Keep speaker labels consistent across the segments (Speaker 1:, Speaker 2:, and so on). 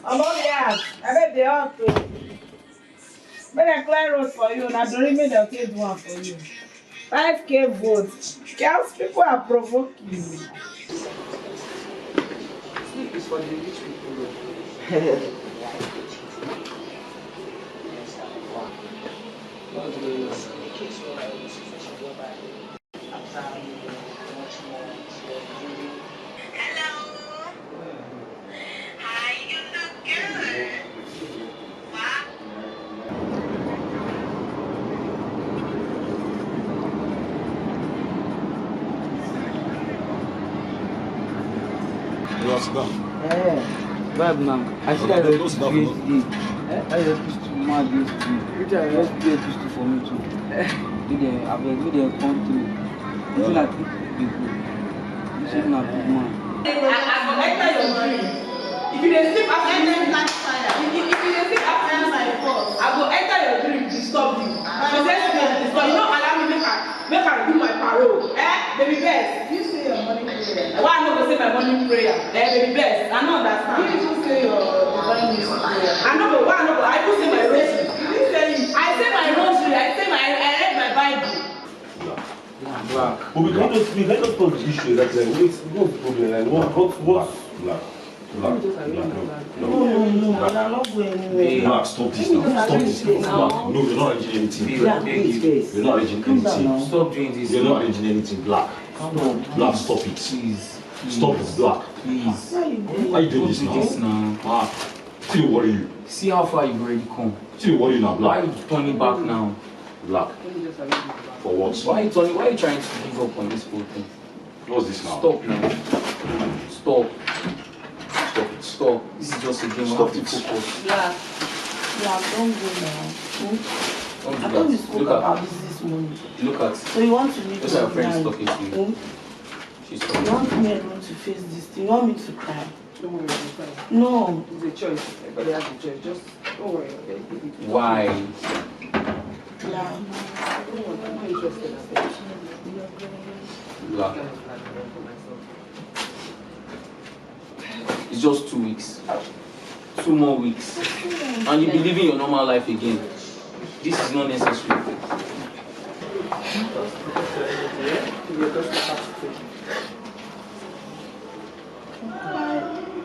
Speaker 1: I'm only asked. I bet they all to. When I clear road for you, now don't even they'll take one for you. 5K votes. Girls, people are provoking you.
Speaker 2: Sleep is for the rich people.
Speaker 3: Vibe now. I see that you're supposed to be I used to mad this too. Just be a pistol for me too. Did they come through? I feel like people. This is not big man.
Speaker 1: If you sleep after my force, I will enter your dream, disturb you. You don't allow me make her do my parole. Baby best. You say your morning prayer. Why not go say my morning prayer? Baby best. I don't understand. You even say your morning prayer. I know, but why not? I do say my rosary. You didn't say it. I say my rosary. I read my Bible.
Speaker 4: But we cannot solve the issue. That's like, what's the problem? Like, what's black? Black. No, I'm not going anywhere. Black, stop this now. Stop this now. No, you're not arranging anything. You're not arranging anything.
Speaker 2: Stop doing this.
Speaker 4: You're not arranging anything. Black. Black, stop it.
Speaker 2: Please.
Speaker 4: Stop it, Black.
Speaker 2: Please.
Speaker 4: Why are you doing this now? Still worry you.
Speaker 2: See how far you've already come.
Speaker 4: Still worry you now, Black.
Speaker 2: Why are you turning back now?
Speaker 4: Black. For what?
Speaker 2: Why are you trying to give up on this whole thing?
Speaker 4: What's this now?
Speaker 2: Stop now. Stop.
Speaker 4: Stop it.
Speaker 2: Stop. This is just a game.
Speaker 4: Stop it.
Speaker 2: Focus.
Speaker 1: Black, don't go now. I thought we spoke about this morning.
Speaker 2: Look at.
Speaker 1: So you want to meet
Speaker 2: Those are your friends talking to you.
Speaker 1: She's talking. You want me alone to face this thing? You want me to cry?
Speaker 5: Don't worry, it's fine.
Speaker 1: No.
Speaker 5: It's a choice. Everybody has a choice. Just don't worry, okay?
Speaker 2: Why?
Speaker 1: Black.
Speaker 5: I'm not interested.
Speaker 2: Black. It's just 2 weeks. 2 more weeks. And you'll be living your normal life again. This is not necessary.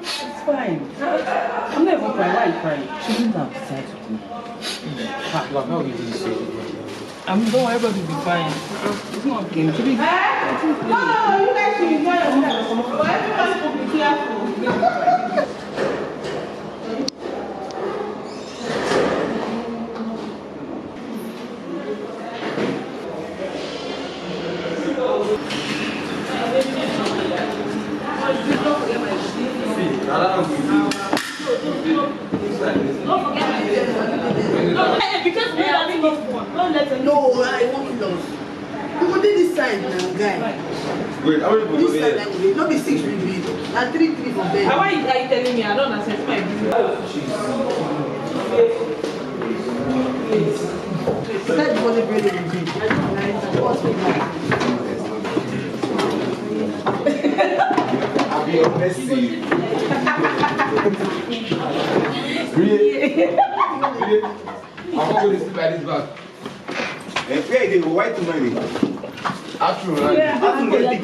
Speaker 5: It's fine. I'm never crying. Why are you crying?
Speaker 3: She didn't have decided to do.
Speaker 2: How did you say it?
Speaker 5: Don't worry, everybody will be fine. It's not a game.
Speaker 1: No, you guys should enjoy yourself. But everybody will be careful. Because we are having this one. Don't let them know.
Speaker 6: I want to lose. You go do this side now, guy.
Speaker 4: Wait, how many people
Speaker 6: This side like this. Not be 6 read. And 3 from there.
Speaker 1: Why are you telling me? I don't understand my business.
Speaker 6: That's what the bread is doing. I don't
Speaker 4: I'll be messy. Really? I'm not going to sleep at this back.
Speaker 7: Where they go white money?
Speaker 4: After right?
Speaker 6: Yeah, I'm going to big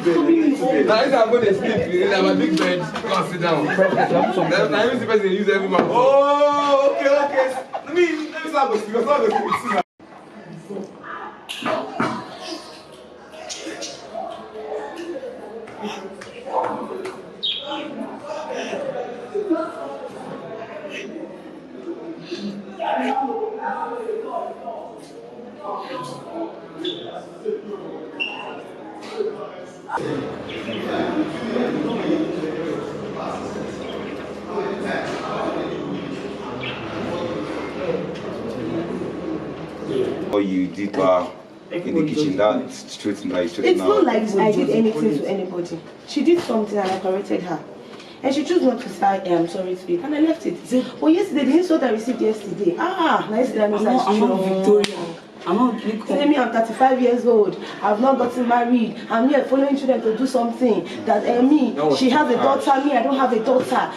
Speaker 6: bed.
Speaker 4: Now I'm going to sleep. I'm a big bed. Come sit down. Now every person use every man.
Speaker 7: Oh, okay. Let me start with because I'm going to sleep.
Speaker 8: Or you did in the kitchen, that straight now.
Speaker 9: It's not like I did anything to anybody. She did something and I corrected her. And she chose not to say I'm sorry to it. And I left it. But yesterday, the insult I received yesterday. Yesterday I was like, Victoria.
Speaker 3: I'm not
Speaker 9: Tell me I'm 35 years old. I've not gotten married. I'm here following children to do something. That me, she has a daughter. Me, I don't have a daughter.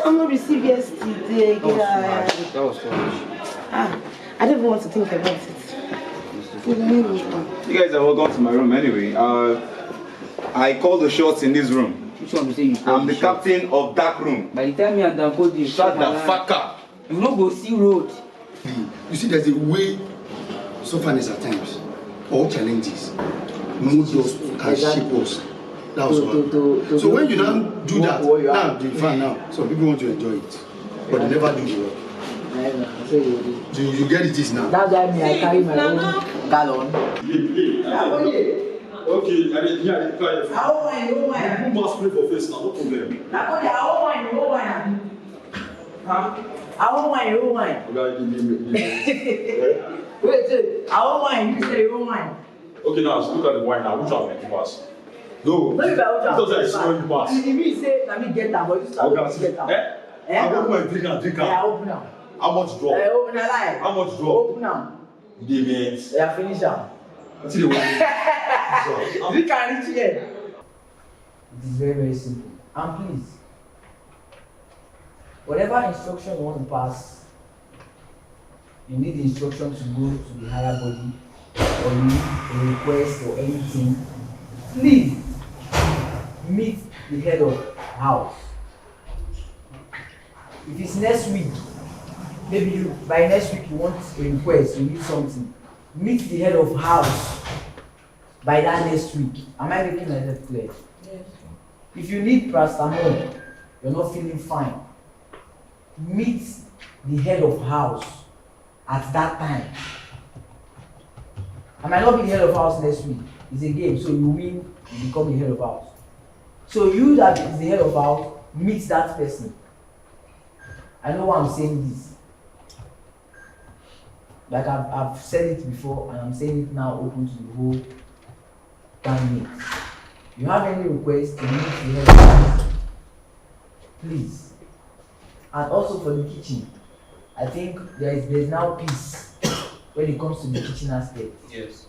Speaker 9: I'm not received yesterday.
Speaker 3: That was too much.
Speaker 9: I don't even want to think about it.
Speaker 8: You guys are welcome to my room anyway. I call the shots in this room.
Speaker 3: Which one say you
Speaker 8: I'm the captain of that room.
Speaker 3: By the time you and Dan go there,
Speaker 8: Shut the fuck up.
Speaker 3: You no go see road.
Speaker 10: You see, there's a way suffering at times, or challenges, mold us and shape us. That was one. So when you now do that, now the fun now, some people want to enjoy it, but they never do the work. You get it this now.
Speaker 3: That's why me I carry my own gallon.
Speaker 4: Okay, I didn't hear it. You must pray for face now, no problem.
Speaker 3: I want wine, you wine. Wait, I want wine, you say you want wine.
Speaker 4: Okay, now let's look at the wine now. Which one will you pass? No.
Speaker 3: Because
Speaker 4: I smell you pass.
Speaker 3: If you say, let me get that, but you start to get that.
Speaker 4: I open my drink and drink.
Speaker 3: I open now.
Speaker 4: How much drop?
Speaker 3: I open a line.
Speaker 4: How much drop?
Speaker 3: Open now.
Speaker 4: Deviants.
Speaker 3: Yeah, finish now.
Speaker 4: Until the wine.
Speaker 3: We can reach here. It is very, very simple. And please, whatever instruction you want to pass, you need the instruction to go to the higher body, or you need a request or anything. Please meet the head of house. If it's next week, maybe by next week you want a request, you need something. Meet the head of house by that next week. Am I making myself clear? Yes. If you need paracetamol, you're not feeling fine, meet the head of house at that time. I might not be the head of house next week. It's a game, so you win, you become the head of house. So you that is the head of house, meet that person. I know why I'm saying this. Like I've said it before, and I'm saying it now open to the whole family. You have any request to meet the head of house, please. And also for the kitchen, I think there's now peace when it comes to the kitchen aspect.
Speaker 2: Yes.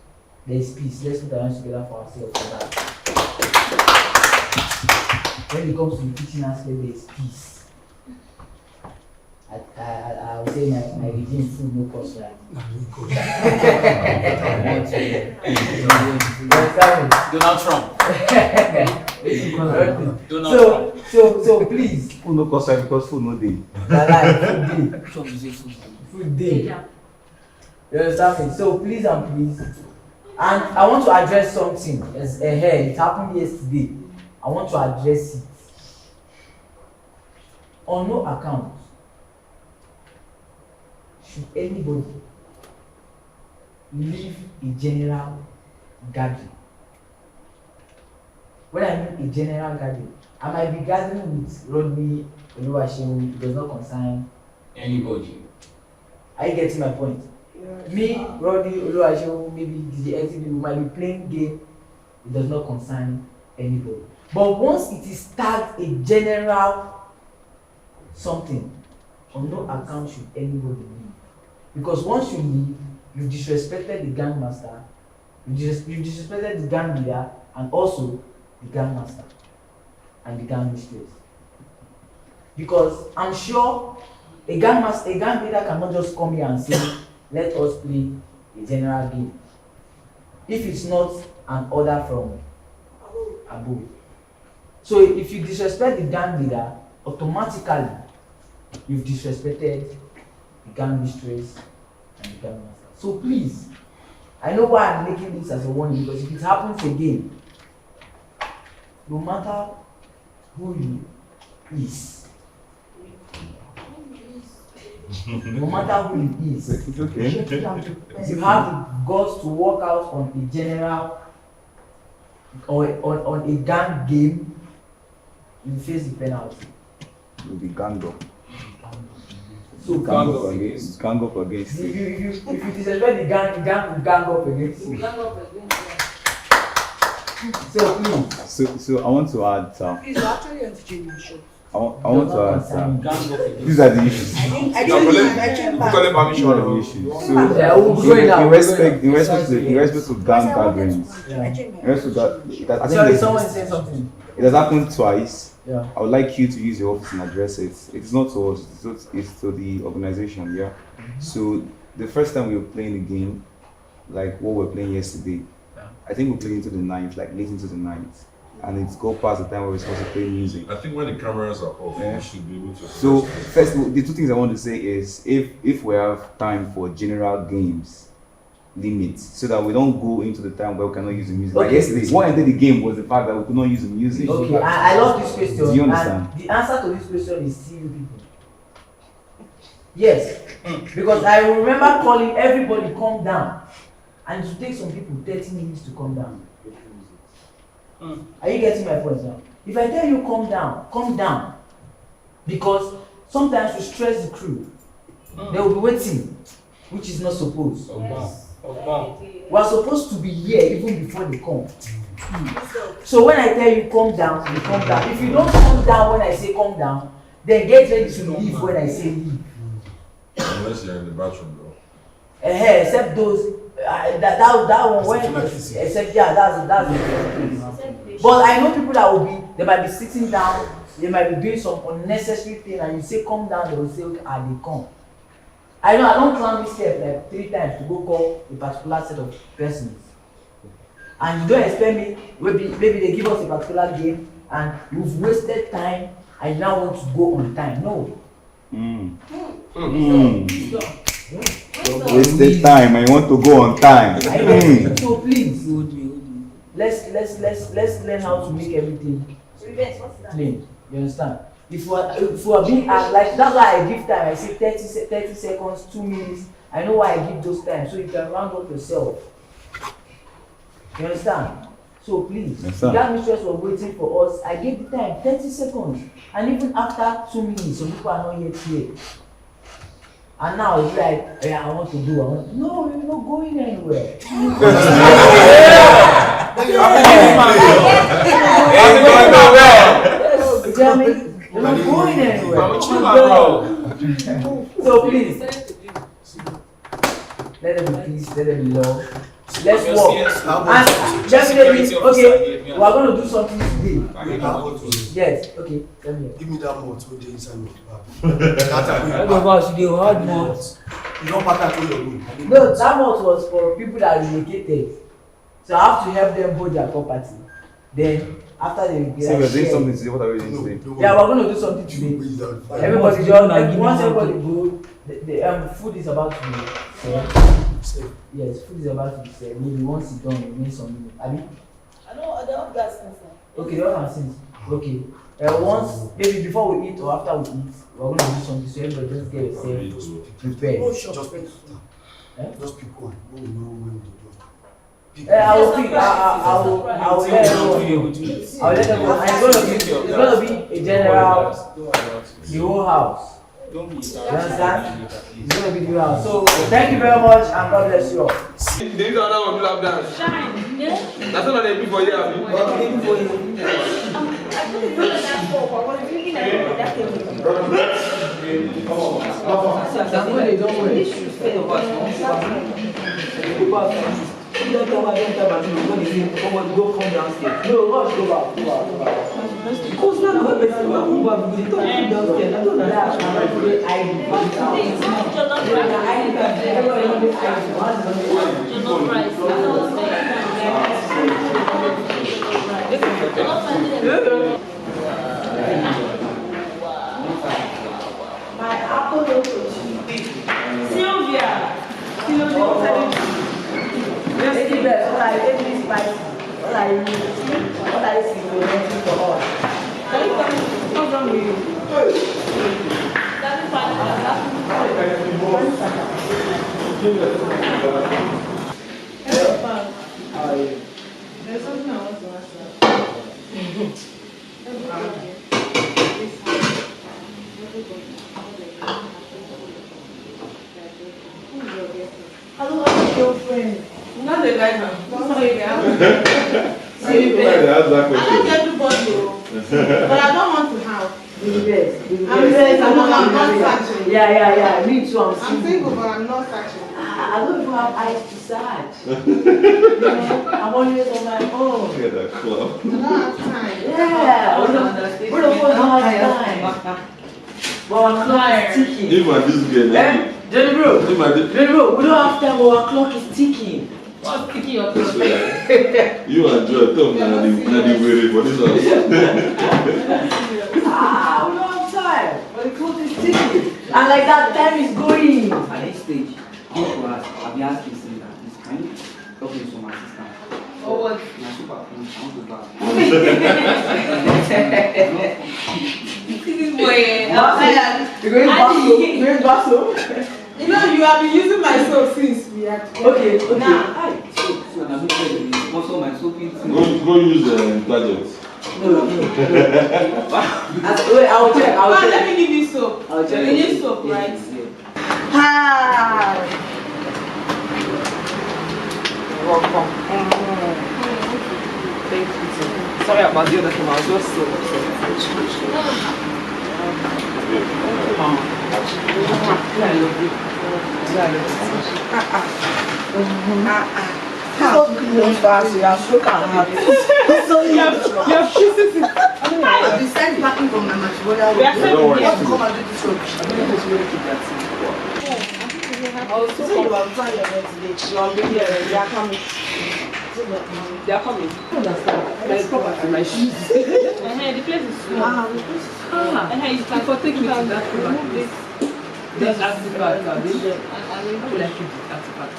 Speaker 3: There is peace. Let's put our hands together for ourselves for that. When it comes to the kitchen aspect, there is peace. I would say my regime food no cost right.
Speaker 2: Donald Trump. Donald Trump.
Speaker 3: So please.
Speaker 8: Food no cost right because food no day.
Speaker 3: Food day. You understand me? So please and please. And I want to address something as ahead. It happened yesterday. I want to address it. On no account should anybody leave a general gathering. When I mean a general gathering, I might be gathering with Rodney Oluwaseun. It does not concern
Speaker 2: Anybody.
Speaker 3: Are you getting my point? Yes. Me, Rodney Oluwaseun, maybe DSTV, we might be playing game. It does not concern anybody. But once it is tagged a general something, on no account should anybody leave. Because once you leave, you disrespected the gang master, you disrespected the gang leader, and also the gang master and the gang mistress. Because I'm sure a gang leader cannot just come here and say, let us play a general game, if it's not an order from above. So if you disrespect the gang leader, automatically you've disrespected the gang mistress and the gang master. So please, I know why I'm making this as a warning, because if it happens again, no matter who you is, no matter who it is,
Speaker 8: It's okay.
Speaker 3: you have the guts to walk out on a general or on a gang game, you face the penalty.
Speaker 8: You'll be ganged up.
Speaker 3: So
Speaker 8: Gang up against.
Speaker 3: if you disrespect the gang will gang up against you. So please.
Speaker 8: So I want to add
Speaker 6: Please, we're actually going to change my shot.
Speaker 8: I want to answer. These are the issues.
Speaker 6: I came back.
Speaker 8: These are the issues. So, in respect to gang gatherings, I think
Speaker 3: Someone say something.
Speaker 8: it has happened twice.
Speaker 3: Yeah.
Speaker 8: I would like you to use your office and address it. It's not to us, it's to the organization, yeah. So the first time we were playing the game, like what we were playing yesterday, I think we played into the night, like late into the night. And it's go past the time where we're supposed to play music.
Speaker 4: I think when the cameras are off, you should be able to.
Speaker 8: So first, the two things I want to say is if we have time for general games, limits, so that we don't go into the time where we cannot use the music. Like yesterday, what ended the game was the fact that we could not use the music.
Speaker 3: Okay, I love this question.
Speaker 8: Do you understand?
Speaker 3: And the answer to this question is see you people. Yes, because I remember calling everybody calm down, and it would take some people 30 minutes to calm down. Are you getting my point now? If I tell you calm down, because sometimes we stress the crew. They will be waiting, which is not supposed. We are supposed to be here even before they come. So when I tell you calm down, you calm down. If you don't calm down when I say calm down, then get ready to leave when I say leave.
Speaker 4: Unless you're in the bathroom, bro.
Speaker 3: Except those that one when except that's the but I know people that will be, they might be sitting down, they might be doing some unnecessary thing, and you say come down, they will say okay, they come. I know I don't climb this step like 3 times to go call a particular set of persons, and you don't expect me maybe they give us a particular game and you've wasted time and you now want to go on time. No.
Speaker 8: Wasted time. I want to go on time.
Speaker 3: So please, let's learn how to make everything clean. You understand? If we are being like that's why I give time. I say 30 seconds, 2 minutes. I know why I give those times so you can round up yourself. You understand? So please, that mistress was waiting for us. I gave the time 30 seconds, and even after 2 minutes, some people are not yet here. And now it's like, yeah, I want to do. No, you're not going anywhere. You tell me, you're not going anywhere. So please, let them be peace, let them be love. Let's walk. And definitely, okay, we are going to do something today. Yes, okay.
Speaker 10: Give me that malt with the inside of
Speaker 3: the hard malt.
Speaker 10: You don't matter to your room.
Speaker 3: No, that malt was for people that relocated. So I have to help them hold their property. Then after they get
Speaker 8: so we're doing something today, what are we doing today?
Speaker 3: Yeah, we're going to do something today. Everybody just once everybody go, the food is about to be served. Yes, food is about to be served. Maybe once it's done, it means something. I mean, I know they have gas since. Okay, they have since. Okay. Once maybe before we eat or after we eat, we're going to do something so everybody just get yourself prepared.
Speaker 10: Just pick one. No, when they do.
Speaker 3: I will let everyone. It's going to be a general, the whole house. You understand? It's going to be the whole house. So thank you very much and God bless you all.
Speaker 7: There is another one who love dance.
Speaker 1: Shine. Yeah.
Speaker 7: That's not a before you have me.
Speaker 1: I couldn't do that for, but I was thinking I would that
Speaker 3: Don't worry. You don't come back to me when you say, go come downstairs. No, rush, go back. Because we're not going to come back. We don't come downstairs. I don't
Speaker 9: My apple Sylvia. Yes, the best. What I ate this spicy. What I see for all. Can you tell me what's wrong with you? That's fine. Hello, Pam. How are you? There's something I want to ask you. I don't have a girlfriend. Not a guy now. Not a guy. I like everybody, but I don't want to have.
Speaker 3: Yeah. Me too.
Speaker 6: I'm single, but I'm not searching.
Speaker 3: I don't even have eyes to search. I'm always on my own.
Speaker 4: Yeah, that club.
Speaker 6: I don't have time.
Speaker 3: Yeah. We don't have time. But our clock is ticking.
Speaker 4: If my this girl,
Speaker 3: Johnny bro, we don't have time, but our clock is ticking.
Speaker 1: What's kicking your clothes?
Speaker 4: you and Joy, tell me that the way for this house.
Speaker 3: We don't have time, but the clock is ticking. And like that time is going. At this stage, I'll be asking Cindy that this kind of talking to my sister.
Speaker 1: Oh, what?
Speaker 3: My super phone, I want to buy.
Speaker 1: This boy,
Speaker 3: You're going back home?
Speaker 6: You know, you have been using my soap since we are together.
Speaker 3: Okay.
Speaker 6: Now,
Speaker 3: So I'm not going to sponsor my soaping.
Speaker 4: Go use the gadgets.
Speaker 3: No. Wait, I'll check.
Speaker 6: let me give you soap.
Speaker 3: I'll check.
Speaker 6: You need soap, right?
Speaker 3: Yeah.
Speaker 5: Welcome. Thank you. Sorry about the other time. I was just so upset.
Speaker 9: So good fast, you have shook our heart. So you have kissed it. I've been sent packing from my matrimonial wedding.
Speaker 4: Don't worry.
Speaker 9: You have to come and do this work. I was so you are trying your next day. You are really they are coming.
Speaker 5: They are coming. I understand. There is property in my shoes.
Speaker 1: the place is small. You can take me to that place.
Speaker 5: This artifact, how will I keep the artifact?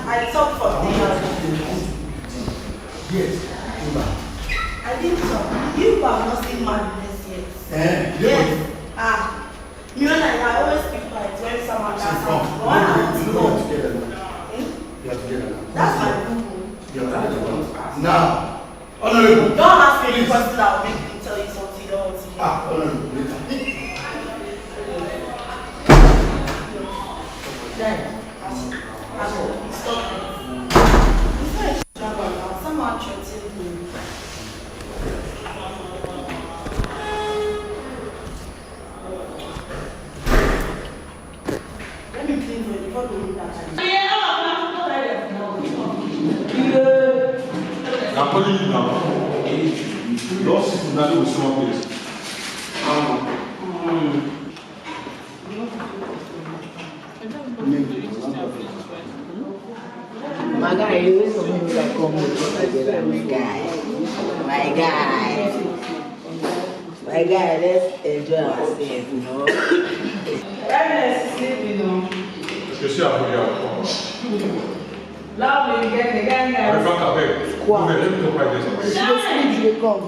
Speaker 9: I talked for 3 hours.
Speaker 10: Yes.
Speaker 9: I didn't talk. You have not seen madness yet. Yes. You know, I always keep quiet when someone does something. When I want to go. That's my boo-boo.
Speaker 10: Now, honorable.
Speaker 9: Don't ask me a question that will make me tell you something you don't want to hear.
Speaker 10: Honorable, later.
Speaker 9: Then, stop. Someone threatened me. Let me clean for you before we leave that.
Speaker 4: I'm calling you now. Lost is not with someone else.
Speaker 3: My guy, you always told me that come with my guy, let's enjoy ourselves, you know. Very nice to sleep, you know.
Speaker 4: Est-ce que c'est à regarder?
Speaker 3: Là, on est bien, les gars,
Speaker 9: Quoi? Je vais come.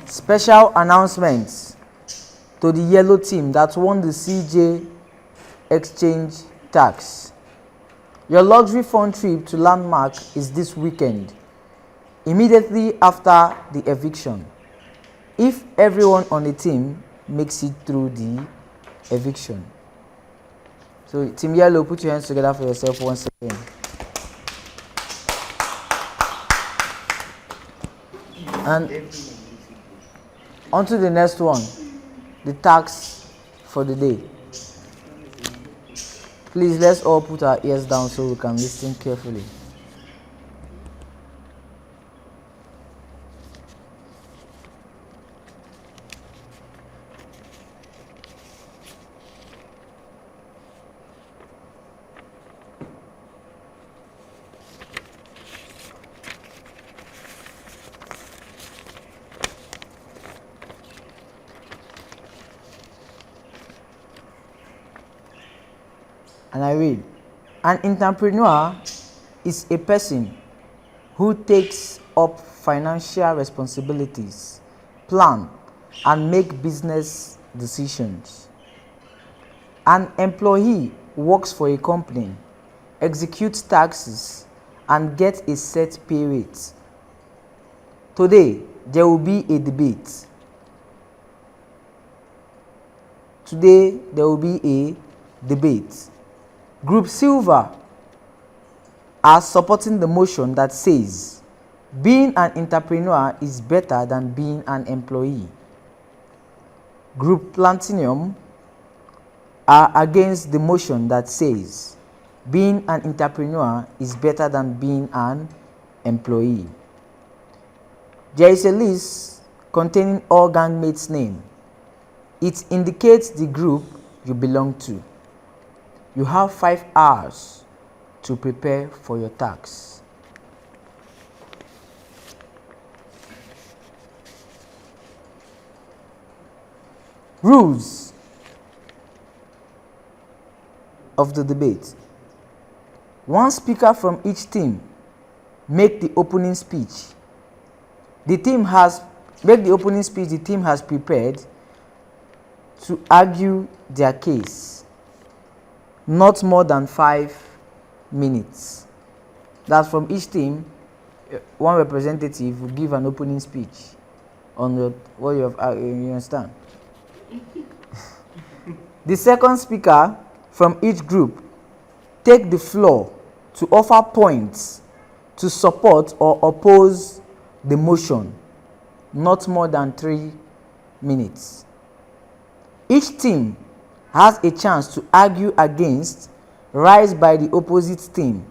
Speaker 11: Special announcements to the yellow team that won the CJ Exchange tax. Your luxury fun trip to Landmark is this weekend, immediately after the eviction, if everyone on the team makes it through the eviction. So Team Yellow, put your hands together for yourself once again. And on to the next one, the tax for the day. Please, let's all put our ears down so we can listen carefully. And I read, an entrepreneur is a person who takes up financial responsibilities, plan, and make business decisions. An employee works for a company, executes taxes, and gets a set pay rate. Today, there will be a debate. Today, there will be a debate. Group Silver are supporting the motion that says being an entrepreneur is better than being an employee. Group Platinum are against the motion that says being an entrepreneur is better than being an employee. There is a list containing all gangmates' names. It indicates the group you belong to. You have 5 hours to prepare for your tax. Rules of the debate. One speaker from each team make the opening speech. The team has prepared to argue their case. Not more than 5 minutes. That's from each team. One representative will give an opening speech on what you have. You understand? The second speaker from each group take the floor to offer points to support or oppose the motion. Not more than 3 minutes. Each team has a chance to argue against raised by the opposite team.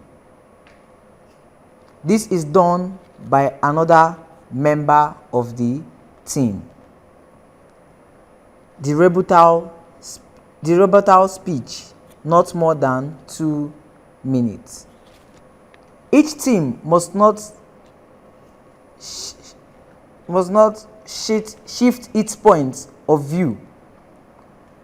Speaker 11: This is done by another member of the team. The rebuttal speech, not more than 2 minutes. Each team must not shift its point of view.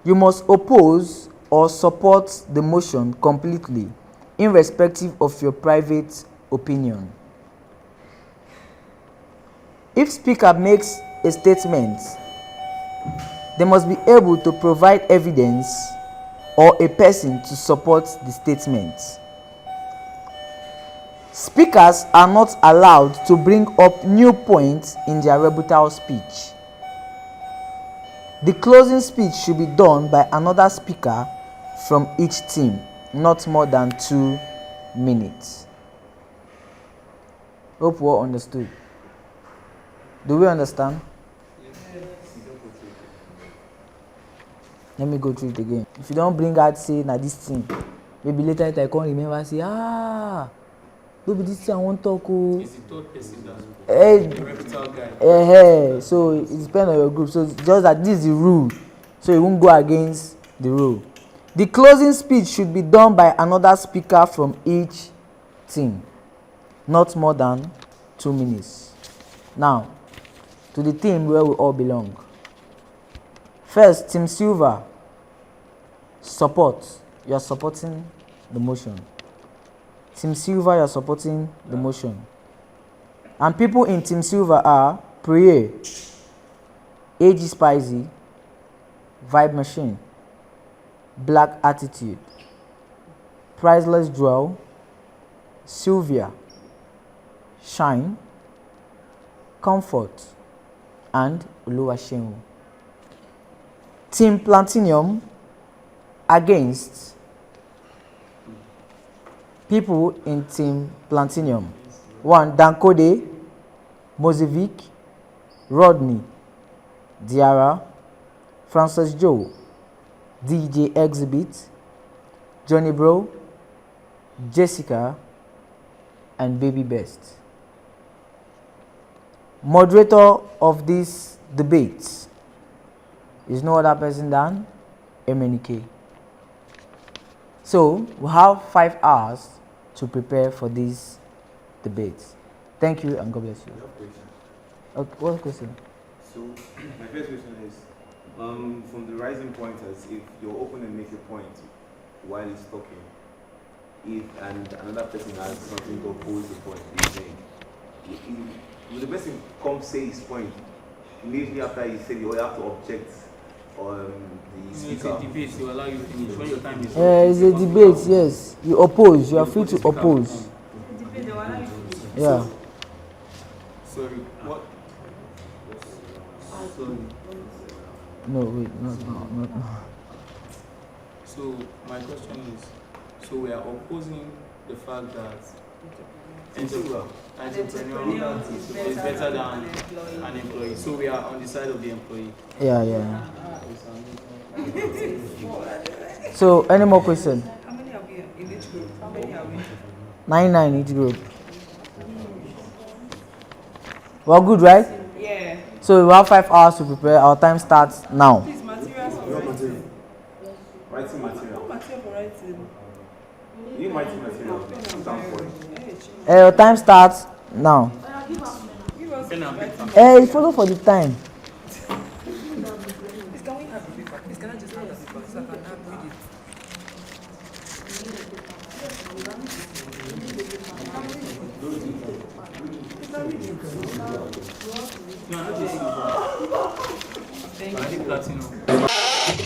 Speaker 11: You must oppose or support the motion completely, irrespective of your private opinion. If speaker makes a statement, they must be able to provide evidence or a person to support the statement. Speakers are not allowed to bring up new points in their rebuttal speech. The closing speech should be done by another speaker from each team, not more than 2 minutes. Hope we all understood. Do we understand? Let me go through it again. If you don't bring out, say, now this thing, maybe later I can't remember, say, maybe this thing I won't talk.
Speaker 2: It's the third person that's the rebuttal guy.
Speaker 11: So it depends on your group. So just that this is the rule. So you won't go against the rule. The closing speech should be done by another speaker from each team. Not more than 2 minutes. Now, to the team where we all belong. First, Team Silver. Support. You are supporting the motion. Team Silver, you are supporting the motion. And people in Team Silver are Prayer, AG Spicy, Vibe Machine, Black Attitude, Priceless Jewel, Sylvia, Shine, Comfort, and Oluwaseun. Team Platinum against people in Team Platinum. 1. Dankode, Mozevic, Rodney, Diara, Francis Joe, DJ Exhibit, Johnny Bro, Jessica, and Baby Best. Moderator of this debate is no other person than MNK. So we have 5 hours to prepare for this debate. Thank you and God bless you. Okay, what question?
Speaker 12: So my first question is, from the rising pointers, if your opponent makes a point while he's talking, if and another person has something to oppose the point he's saying, will the person come say his point immediately after he said you have to object on the speaker?
Speaker 2: It's a debate, to allow you to finish when your time is up.
Speaker 11: It's a debate, yes. You oppose, you are free to oppose. Yeah.
Speaker 2: Sorry, what? Sorry.
Speaker 11: No, wait, not now.
Speaker 2: So, my question is, so we are opposing the fact that entrepreneur is better than an employee. So we are on the side of the employee.
Speaker 11: Yeah. So, any more questions?
Speaker 5: How many are we in each group? How many are we?
Speaker 11: 9 each group. We're good, right?
Speaker 5: Yeah.
Speaker 11: So we have 5 hours to prepare. Our time starts now.
Speaker 5: Please, materials for
Speaker 12: writing. Writing material.
Speaker 5: What material for writing?
Speaker 12: You need writing material.
Speaker 11: Your time starts now. You follow for the time.
Speaker 5: Can I just have the paper so I can have read it?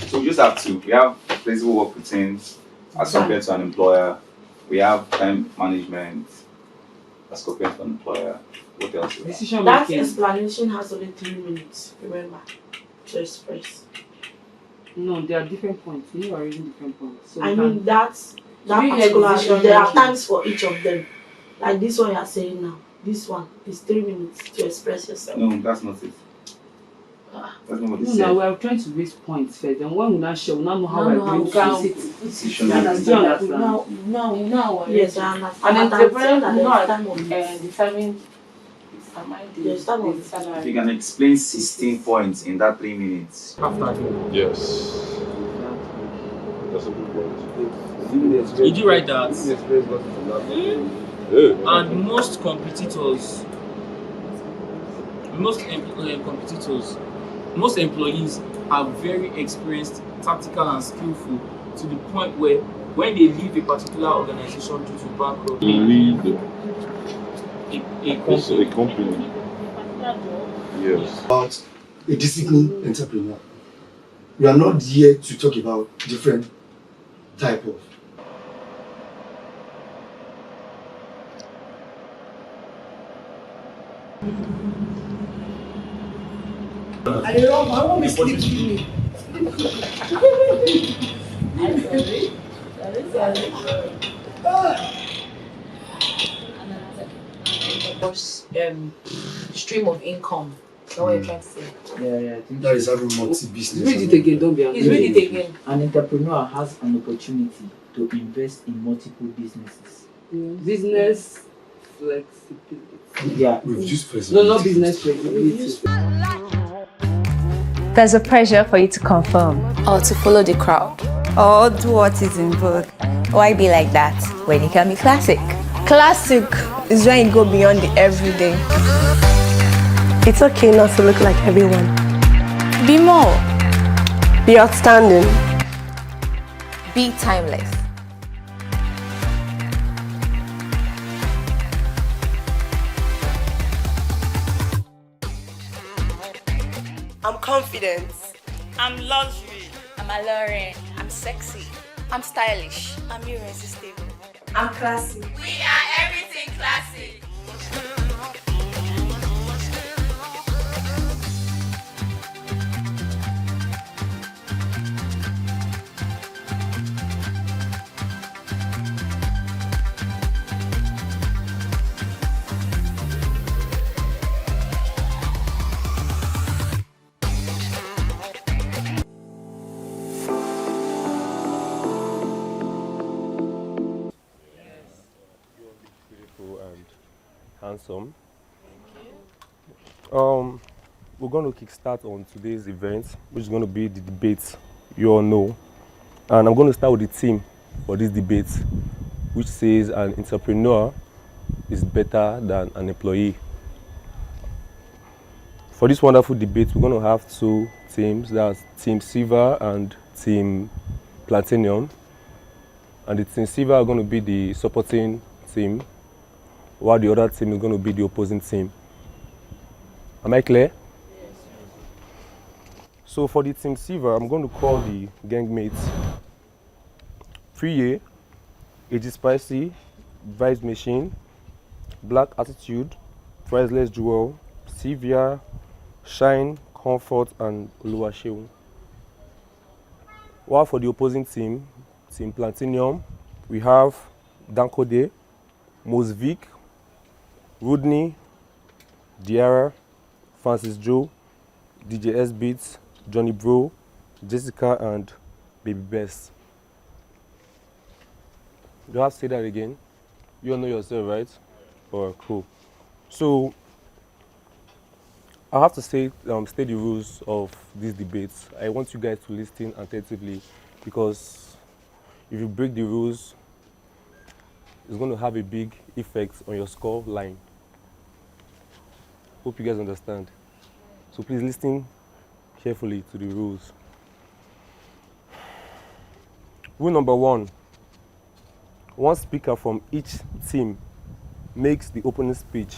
Speaker 8: So we just have two. We have flexible work routines as compared to an employer. We have time management as compared to an employer. What else?
Speaker 9: That explanation has only 3 minutes, remember, to express.
Speaker 5: No, there are different points. You are raising different points. So
Speaker 9: I mean, that particular, there are times for each of them. Like this one you are saying now. This one is 3 minutes to express yourself.
Speaker 8: No, that's not it. That's not what it said.
Speaker 5: No, we are trying to raise points first. And when we not share, we not know how we are going to sit.
Speaker 9: No. Yes, I understand.
Speaker 5: And then the brain
Speaker 9: determine
Speaker 8: If you can explain 16 points in that 3 minutes.
Speaker 4: Yes. That's a good point.
Speaker 2: Did you write that? And most competitors, most employees are very experienced, tactical and skillful to the point where when they leave a particular organization due to backlog,
Speaker 4: Lead
Speaker 2: a
Speaker 4: company. Yes.
Speaker 10: About a disciplined entrepreneur. We are not here to talk about different type of.
Speaker 6: I want to sleep with me.
Speaker 13: Stream of income. That's what you're trying to say.
Speaker 3: Yeah, I think
Speaker 10: that is having multi-business.
Speaker 5: Read it again, don't be
Speaker 13: angry. Read it again.
Speaker 3: An entrepreneur has an opportunity to invest in multiple businesses.
Speaker 5: Business flexibility.
Speaker 3: Yeah.
Speaker 10: We've used flexibility.
Speaker 5: No, not business flexibility.
Speaker 14: There's a pressure for you to conform.
Speaker 15: Or to follow the crowd.
Speaker 14: Or do what is in vogue. Why be like that when you can be classic?
Speaker 9: Classic is when you go beyond the everyday. It's okay not to look like everyone.
Speaker 14: Be more.
Speaker 9: Be outstanding.
Speaker 14: Be timeless.
Speaker 9: I'm confident.
Speaker 14: I'm luxury. I'm alluring. I'm sexy. I'm stylish. I'm irresistible.
Speaker 9: I'm classy.
Speaker 14: We are everything classy.
Speaker 4: Handsome. We're going to kickstart on today's event, which is going to be the debate you all know. And I'm going to start with the theme for this debate, which says an entrepreneur is better than an employee. For this wonderful debate, we're going to have two teams, that's Team Silver and Team Platinum.
Speaker 15: and the team Silver are going to be the supporting team, while the other team is going to be the opposing team. Am I clear? Yes. So for the team Silver, I'm going to call the gang mates Priye, AG Spicy, Vice Machine, Black Attitude, Priceless Jewel, Sylvia, Shine, Comfort, and Oluwaseun. While for the opposing team, Team Platinum, we have Dankode, Mosvik, Rudney, Diara, Francis Joe, DJ S Beats, Johnny Bro, Jessica, and Baby Best. Do I have to say that again? You all know yourself, right? Alright, cool. So I have to state the rules of these debates. I want you guys to listen attentively, because if you break the rules, it's going to have a big effect on your score line. Hope you guys understand. So please listen carefully to the rules. Rule number 1. One speaker from each team makes the opening speech.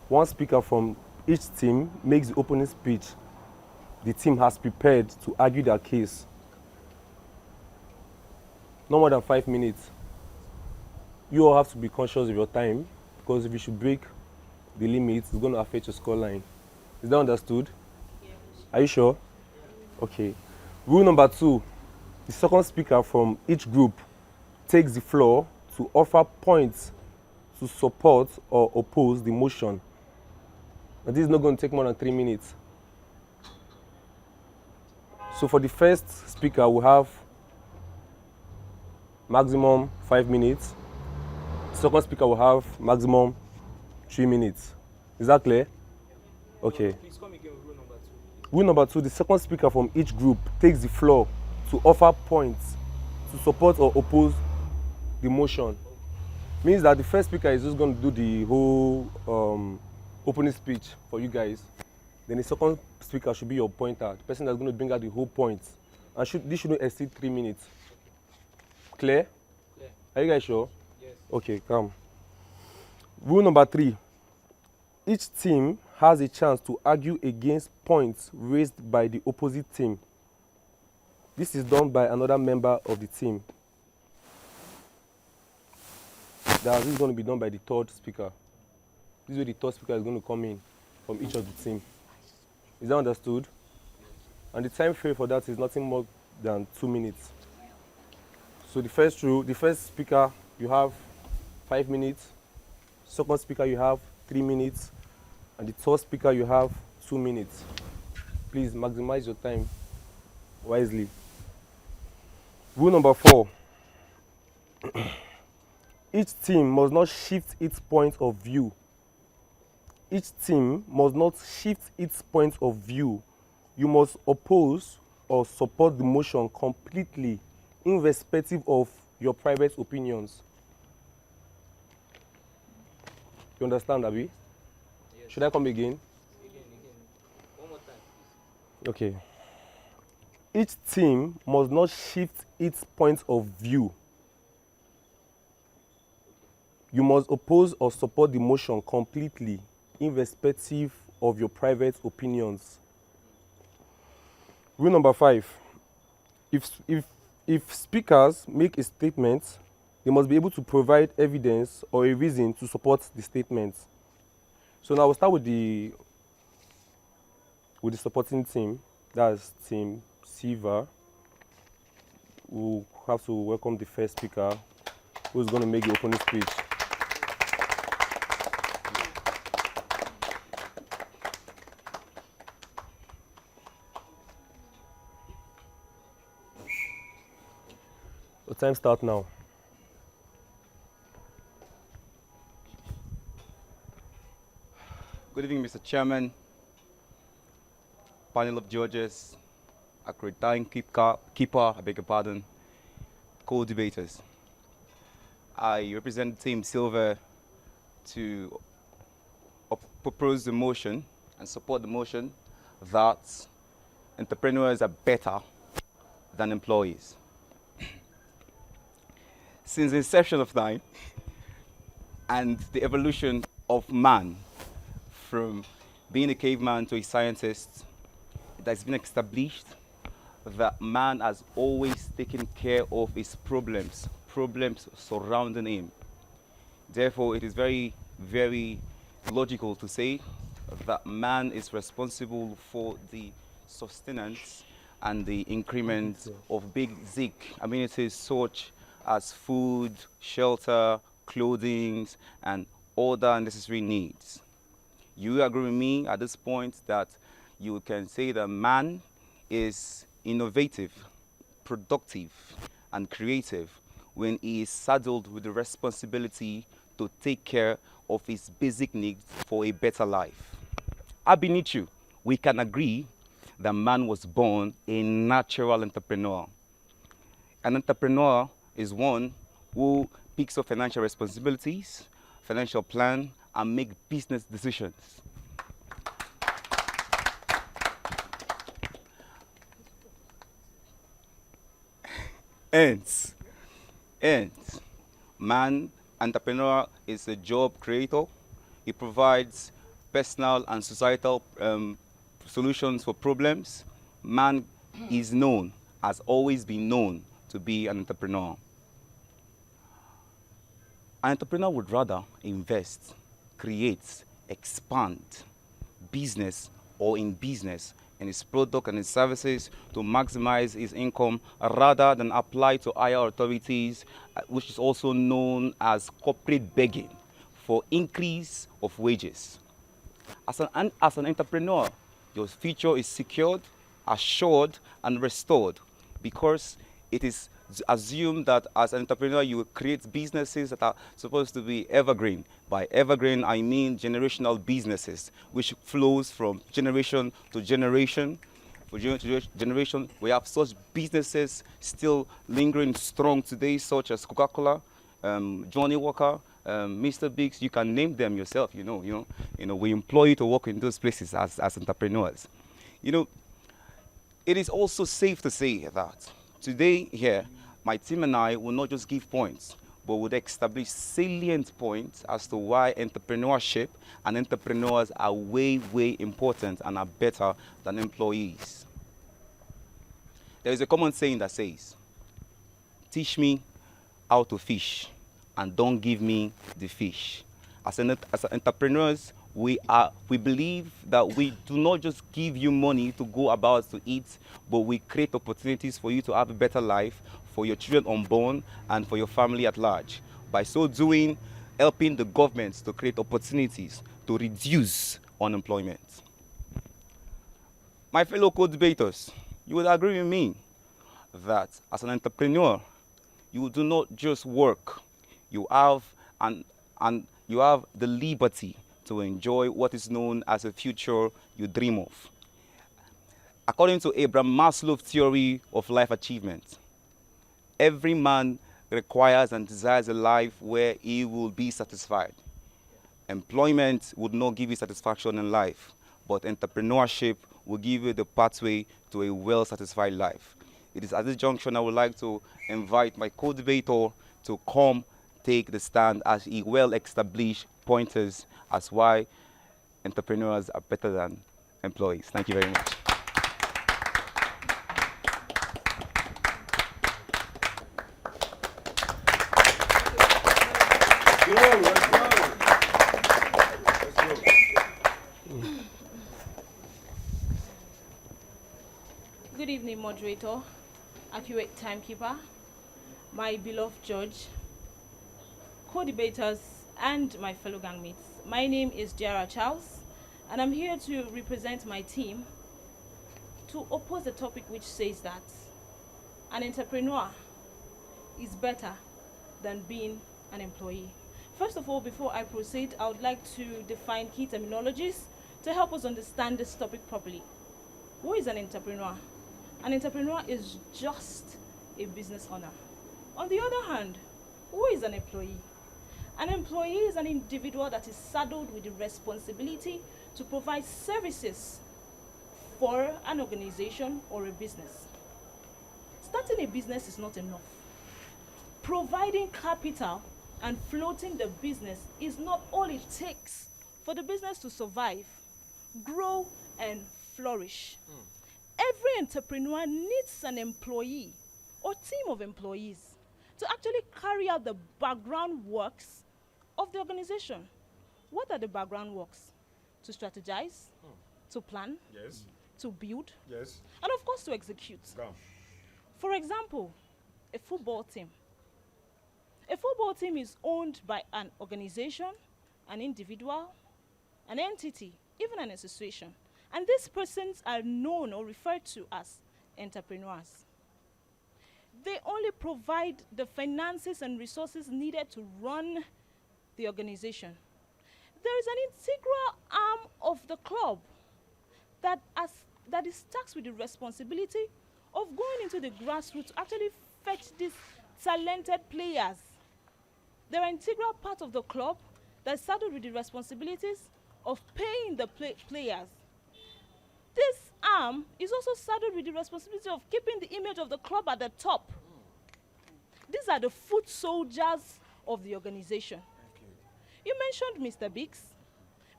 Speaker 15: One speaker from each team makes the opening speech the team has prepared to argue their case. No more than 5 minutes. You all have to be conscious of your time, because if you should break the limits, it's going to affect your scoreline. Is that understood? Yes. Are you sure? Yeah. Okay. Rule number 2. The second speaker from each group takes the floor to offer points to support or oppose the motion. And this is not going to take more than 3 minutes. So for the first speaker, we have maximum 5 minutes. The second speaker will have maximum 3 minutes. Is that clear? Okay. Please come again with rule number 2. Rule number 2, the second speaker from each group takes the floor to offer points to support or oppose the motion. Means that the first speaker is just going to do the whole opening speech for you guys. Then the second speaker should be your pointer, the person that's going to bring out the whole points. And this shouldn't exceed 3 minutes. Clear? Clear. Are you guys sure? Yes. Okay, come. Rule number 3. Each team has a chance to argue against points raised by the opposite team. This is done by another member of the team. This is going to be done by the third speaker. This is where the third speaker is going to come in from each of the team. Is that understood? And the time frame for that is nothing more than 2 minutes. So the first rule, the first speaker, you have 5 minutes. Second speaker, you have 3 minutes. And the third speaker, you have 2 minutes. Please maximize your time wisely. Rule number 4. Each team must not shift its point of view. Each team must not shift its point of view. You must oppose or support the motion completely, irrespective of your private opinions. You understand, Abi? Yes. Should I come again? Again. One more time, please. Okay. Each team must not shift its point of view. You must oppose or support the motion completely, irrespective of your private opinions. Rule number 5. If speakers make a statement, they must be able to provide evidence or a reason to support the statement. So now we'll start with the supporting team. That's Team Siva. We'll have to welcome the first speaker, who's going to make the opening speech. The time starts now.
Speaker 16: Good evening, Mr. Chairman, panel of judges, accrediting keeper, I beg your pardon, co-debaters. I represent Team Silver to propose the motion and support the motion that entrepreneurs are better than employees. since the inception of time and the evolution of man from being a caveman to a scientist, it has been established that man has always taken care of his problems surrounding him. Therefore, it is very, very logical to say that man is responsible for the sustenance and the increment of basic amenities such as food, shelter, clothing, and other necessary needs. You agree with me at this point that you can say that man is innovative, productive, and creative when he is saddled with the responsibility to take care of his basic needs for a better life. Ab initio, we can agree that man was born a natural entrepreneur. An entrepreneur is one who picks up financial responsibilities, financial plan, and make business decisions. Hence, man, entrepreneur is a job creator. He provides personal and societal solutions for problems. Man is known, has always been known to be an entrepreneur. An entrepreneur would rather invest, create, expand business or in business and his product and his services to maximize his income rather than apply to higher authorities, which is also known as corporate begging for increase of wages. As an entrepreneur, your future is secured, assured, and restored because it is assumed that as an entrepreneur you will create businesses that are supposed to be evergreen. By evergreen, I mean generational businesses, which flows from generation to generation. For generation, we have such businesses still lingering strong today, such as Coca-Cola, Johnny Walker, Mr. Biggs. You can name them yourself. You know. We employ you to work in those places as entrepreneurs. It is also safe to say that today here, my team and I will not just give points, but would establish salient points as to why entrepreneurship and entrepreneurs are way, way important and are better than employees. There is a common saying that says, teach me how to fish and don't give me the fish. As entrepreneurs, we believe that we do not just give you money to go about to eat, but we create opportunities for you to have a better life, for your children unborn, and for your family at large. By so doing, helping the government to create opportunities to reduce unemployment. My fellow co-debaters, you would agree with me that as an entrepreneur, you do not just work. You have you have the liberty to enjoy what is known as a future you dream of. According to Abraham Maslow's theory of life achievement, every man requires and desires a life where he will be satisfied. Employment would not give you satisfaction in life, but entrepreneurship will give you the pathway to a well-satisfied life. It is at this junction I would like to invite my co-debater to come take the stand as he well-established pointers as why entrepreneurs are better than employees. Thank you very much.
Speaker 17: Good evening, moderator, accurate timekeeper, my beloved judge, co-debaters, and my fellow gangmates. My name is Jara Charles, and I'm here to represent my team to oppose the topic which says that an entrepreneur is better than being an employee. First of all, before I proceed, I would like to define key terminologies to help us understand this topic properly. Who is an entrepreneur? An entrepreneur is just a business owner. On the other hand, who is an employee? An employee is an individual that is saddled with the responsibility to provide services for an organization or a business. Starting a business is not enough. providing capital and floating the business is not all it takes for the business to survive, grow, and flourish. Every entrepreneur needs an employee or team of employees to actually carry out the background works of the organization. What are the background works? To strategize, to plan,
Speaker 7: Yes.
Speaker 17: to build,
Speaker 7: Yes.
Speaker 17: and of course to execute.
Speaker 7: Come.
Speaker 17: For example, a football team. A football team is owned by an organization, an individual, an entity, even an association. And these persons are known or referred to as entrepreneurs. They only provide the finances and resources needed to run the organization. There is an integral arm of the club that is tasked with the responsibility of going into the grassroots to actually fetch these talented players. They are an integral part of the club that is saddled with the responsibilities of paying the players. This arm is also saddled with the responsibility of keeping the image of the club at the top. These are the foot soldiers of the organization. You mentioned Mr. Biggs.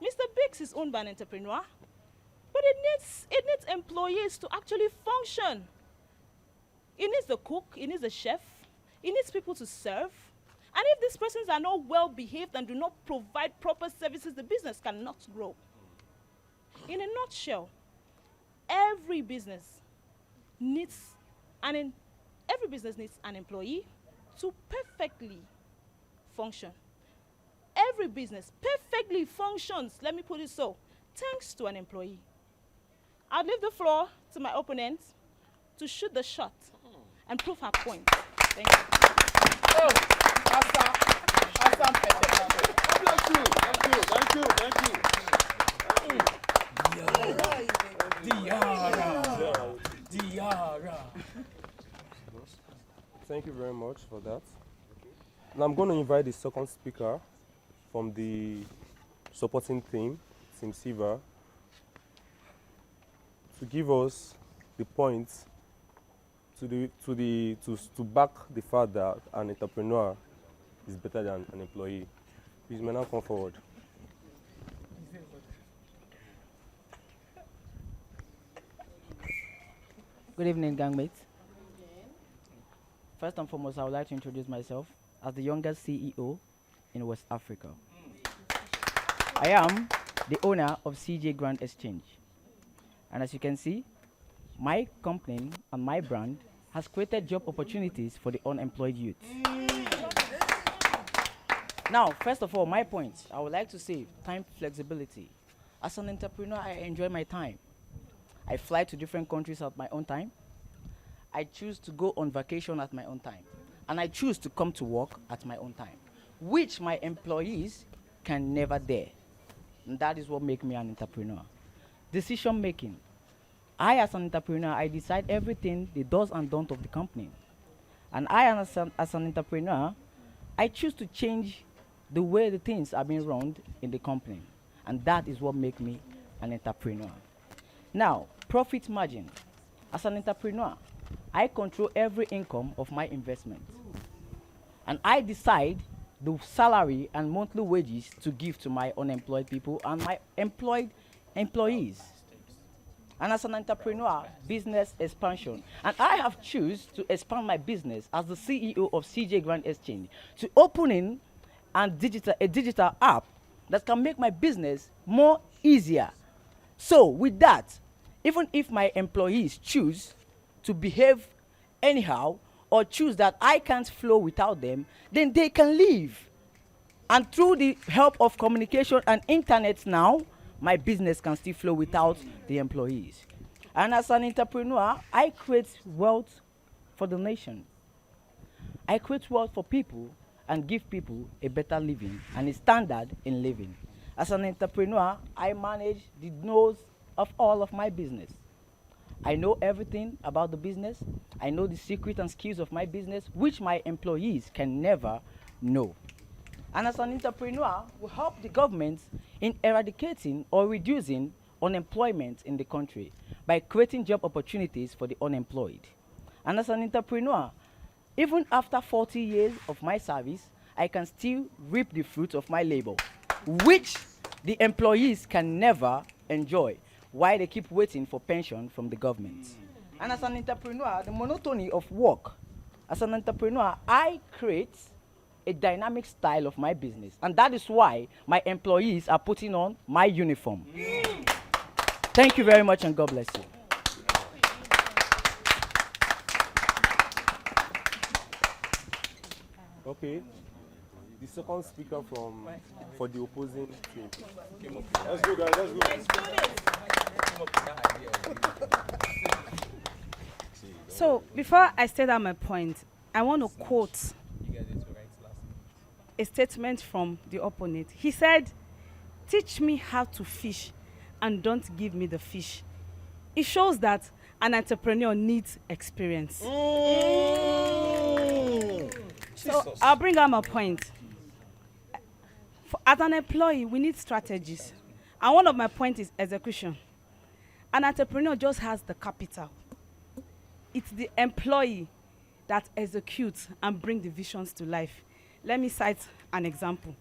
Speaker 17: Mr. Biggs is owned by an entrepreneur, but it needs employees to actually function. It needs the cook, it needs the chef, it needs people to serve. And if these persons are not well behaved and do not provide proper services, the business cannot grow. In a nutshell, every business needs an employee to perfectly function. Every business perfectly functions, let me put it so, thanks to an employee. I'll leave the floor to my opponent to shoot the shot and prove her point. Thank you.
Speaker 7: Oh, Asa, thank you.
Speaker 15: Diara. Thank you very much for that. Now I'm going to invite the second speaker from the supporting team, Team Silver, to give us the points to back the fact that an entrepreneur is better than an employee. Please, may now come forward.
Speaker 11: Good evening, gangmates. First and foremost, I would like to introduce myself as the youngest CEO in West Africa. I am the owner of CJ Grand Exchange. And as you can see, my company and my brand has created job opportunities for the unemployed youth. Now, first of all, my points, I would like to say time flexibility. As an entrepreneur, I enjoy my time. I fly to different countries at my own time. I choose to go on vacation at my own time. And I choose to come to work at my own time, which my employees can never dare. And that is what makes me an entrepreneur. Decision making. I, as an entrepreneur, I decide everything, the do's and don'ts of the company. And I, as an entrepreneur, I choose to change the way the things are being run in the company. And that is what makes me an entrepreneur. Now, profit margin. As an entrepreneur, I control every income of my investment. And I decide the salary and monthly wages to give to my unemployed people and my employed employees. And as an entrepreneur, business expansion. And I have chosen to expand my business as the CEO of CJ Grand Exchange to opening a digital app that can make my business more easier. So with that, even if my employees choose to behave anyhow or choose that I can't flow without them, then they can leave. And through the help of communication and internet now, my business can still flow without the employees. And as an entrepreneur, I create wealth for the nation. I create wealth for people and give people a better living and a standard in living. As an entrepreneur, I manage the nose of all of my business. I know everything about the business. I know the secret and skills of my business, which my employees can never know. And as an entrepreneur, we help the government in eradicating or reducing unemployment in the country by creating job opportunities for the unemployed. And as an entrepreneur,
Speaker 18: Even after 40 years of my service, I can still reap the fruits of my labor, which the employees can never enjoy while they keep waiting for pension from the government. And as an entrepreneur, the monotony of work, as an entrepreneur, I create a dynamic style of my business. And that is why my employees are putting on my uniform. Thank you very much, and God bless you.
Speaker 15: Okay. The second speaker for the opposing team. Let's go, guys. Let's go.
Speaker 17: So, before I state out my point, I want to quote a statement from the opponent. He said, "Teach me how to fish and don't give me the fish." It shows that an entrepreneur needs experience. So I'll bring out my point. As an employee, we need strategies. And one of my points is execution. An entrepreneur just has the capital. It's the employee that executes and brings the visions to life. Let me cite an example.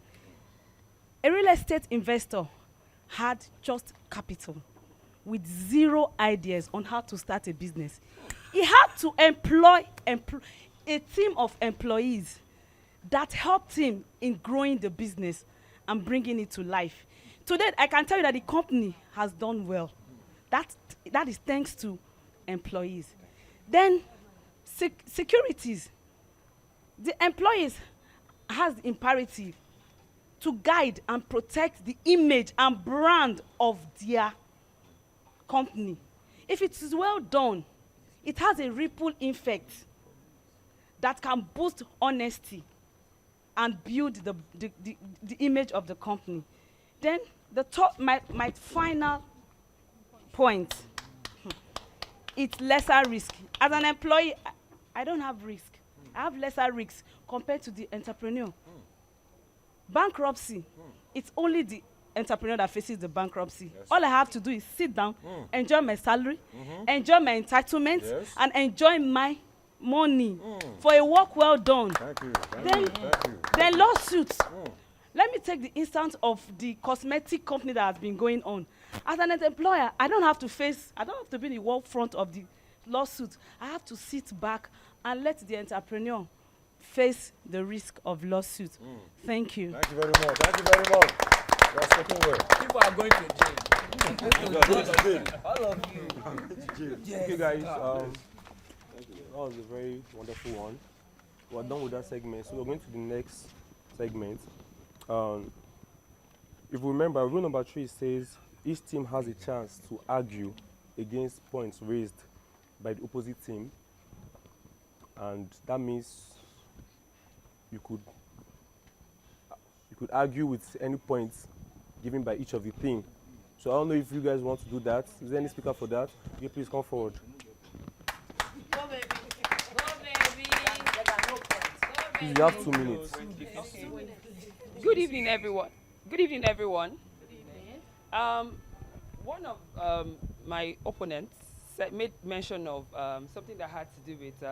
Speaker 17: A real estate investor had just capital with zero ideas on how to start a business. He had to employ a team of employees that helped him in growing the business and bringing it to life. Today, I can tell you that the company has done well. That is thanks to employees. Then, securities. The employees has the imperative to guide and protect the image and brand of their company. If it is well done, it has a ripple effect that can boost honesty and build the image of the company. Then my final point, it's lesser risk. As an employee, I don't have risk. I have lesser risk compared to the entrepreneur. Bankruptcy, it's only the entrepreneur that faces the bankruptcy. Yes. All I have to do is sit down, enjoy my salary, enjoy my entitlements, and enjoy my money for a work well done.
Speaker 15: Thank you.
Speaker 17: Then lawsuits. Let me take the instance of the cosmetic company that has been going on. As an employer, I don't have to be in the war front of the lawsuit. I have to sit back and let the entrepreneur face the risk of lawsuit. Thank you.
Speaker 15: Thank you very much. You are speaking well.
Speaker 5: People are going to jail. All of you.
Speaker 15: Yes. Okay, guys. That was a very wonderful one. We're done with that segment, so we're going to the next segment. If you remember, rule number 3 says each team has a chance to argue against points raised by the opposite team, and that means you could argue with any points given by each of the team. So I don't know if you guys want to do that. Is there any speaker for that? Okay, please come forward.
Speaker 5: Go baby.
Speaker 15: Please, you have 2 minutes.
Speaker 19: Good evening, everyone. One of my opponents made mention of something that had to do with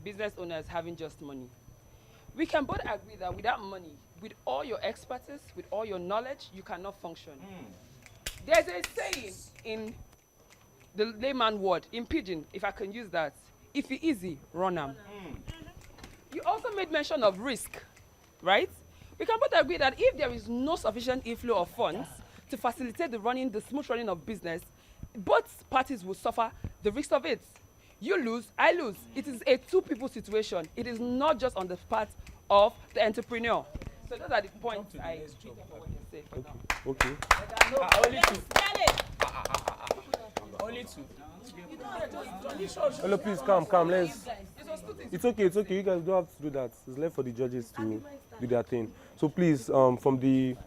Speaker 19: business owners having just money. We can both agree that without money, with all your expertise, with all your knowledge, you cannot function. There's a saying in the layman word, in pidgin, if I can use that, if it's easy, run am. You also made mention of risk, right? We can both agree that if there is no sufficient inflow of funds to facilitate the smooth running of business, both parties will suffer the risk of it. You lose, I lose. It is a two-people situation. It is not just on the part of the entrepreneur. So those are the points I speak for what you say.
Speaker 15: Okay.
Speaker 5: Only two.
Speaker 15: Hello, please come. It's okay. You guys don't have to do that. It's left for the judges to do their thing. So please, from the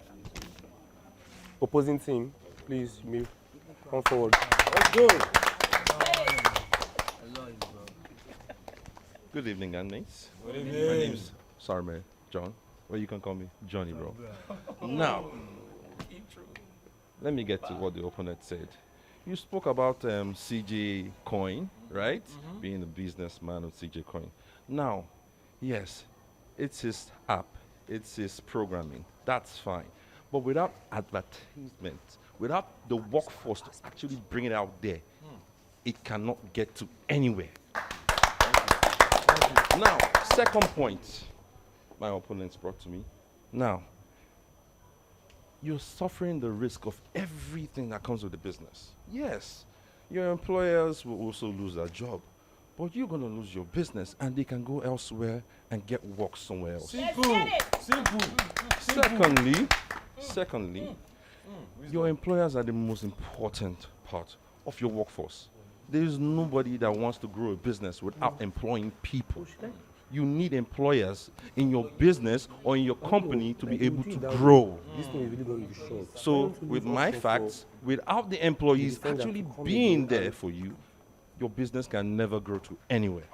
Speaker 15: opposing team, please, come forward.
Speaker 4: Let's go.
Speaker 20: Good evening, mates.
Speaker 4: Good evening.
Speaker 20: My name's Sarme John. Well, you can call me Johnny, bro. Now, let me get to what the opponent said. You spoke about CJ Coin, right? Being the businessman of CJ Coin. Now, yes, it's his app, it's his programming. That's fine. But without advertisement, without the workforce to actually bring it out there, it cannot get to anywhere. Now, second point my opponents brought to me. Now, you're suffering the risk of everything that comes with the business. Yes, your employers will also lose their job, but you're going to lose your business and they can go elsewhere and get work somewhere else.
Speaker 7: Simple.
Speaker 20: Secondly, your employers are the most important part of your workforce. There is nobody that wants to grow a business without employing people. You need employers in your business or in your company to be able to grow. So with my facts, without the employees actually being there for you, your business can never grow to anywhere.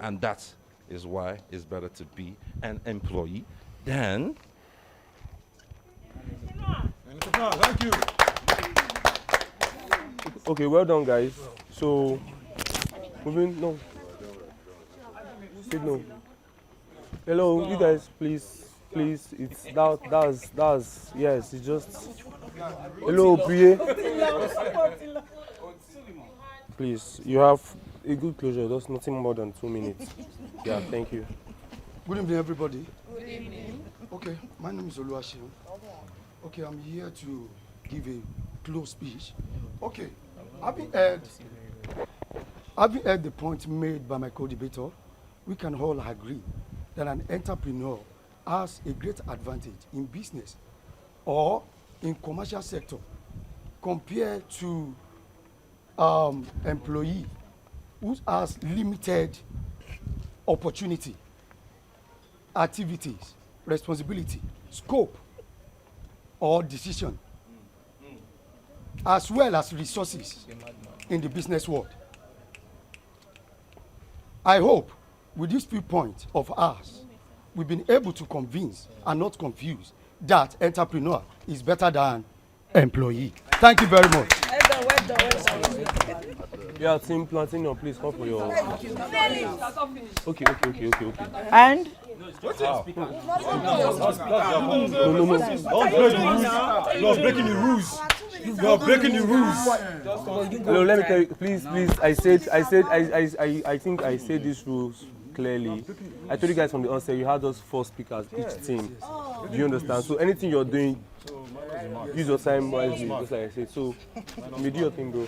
Speaker 20: And that is why it's better to be an employee than...
Speaker 7: Thank you.
Speaker 15: Okay, well done, guys. So, moving, no. No. Hello, you guys, please, it's that's yes, it's just. Hello, Priye. Please, you have a good closure, just nothing more than 2 minutes. Yeah, thank you.
Speaker 10: Good evening, everybody.
Speaker 13: Good evening.
Speaker 10: Okay, my name is Oluwaseun. Okay, I'm here to give a close speech. Okay, having heard the point made by my co-debater, we can all agree that an entrepreneur has a great advantage in business or in commercial sector compared to employee who has limited opportunity, activities, responsibility, scope, or decision, as well as resources in the business world. I hope with these few points of ours, we've been able to convince and not confuse that entrepreneur is better than employee. Thank you very much.
Speaker 15: Yeah, Team Platinum, please come for your... Okay.
Speaker 18: And?
Speaker 15: No.
Speaker 7: You're breaking the rules. You're breaking the rules.
Speaker 15: Hello, let me tell you, please. I think I said these rules clearly. I told you guys from the onset, you had those 4 speakers each team. Do you understand? So anything you're doing, use your time wisely, just like I said. So, you do your thing, bro.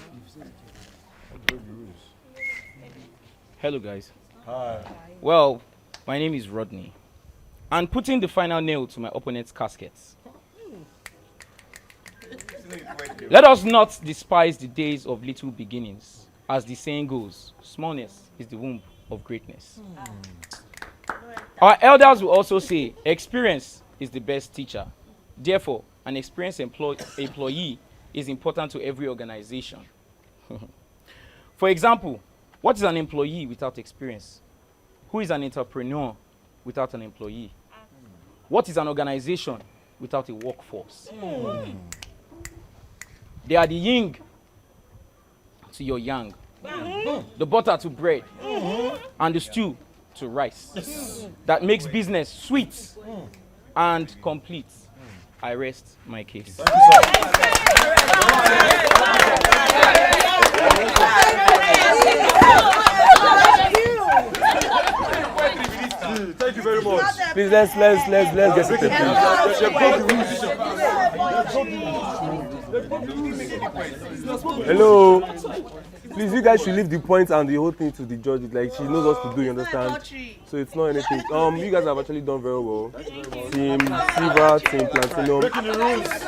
Speaker 21: Hello, guys.
Speaker 7: Hi.
Speaker 21: Well, my name is Rodney. And putting the final nail to my opponent's caskets. Let us not despise the days of little beginnings. As the saying goes, smallness is the womb of greatness. Our elders will also say, experience is the best teacher. Therefore, an experienced employee is important to every organization. For example, what is an employee without experience? Who is an entrepreneur without an employee? What is an organization without a workforce? They are the yin to your yang, the butter to bread, and the stew to rice. That makes business sweet and complete. I rest my case.
Speaker 7: Thank you very much.
Speaker 15: Please let's get Hello. Please, you guys should leave the points and the whole thing to the judge. Like, she knows what to do, you understand? So it's not anything. You guys have actually done very well. Team Silver, Team Platinum.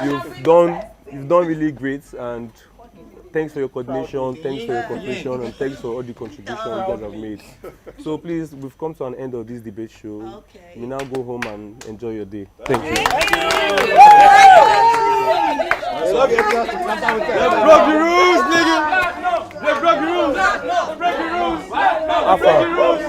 Speaker 15: You've done really great, and thanks for your coordination, thanks for your cooperation, and thanks for all the contributions you guys have made. So please, we've come to an end of this debate show. You now go home and enjoy your day. Thank you.
Speaker 7: They broke the rules, nigga. They broke the rules. They broke the rules.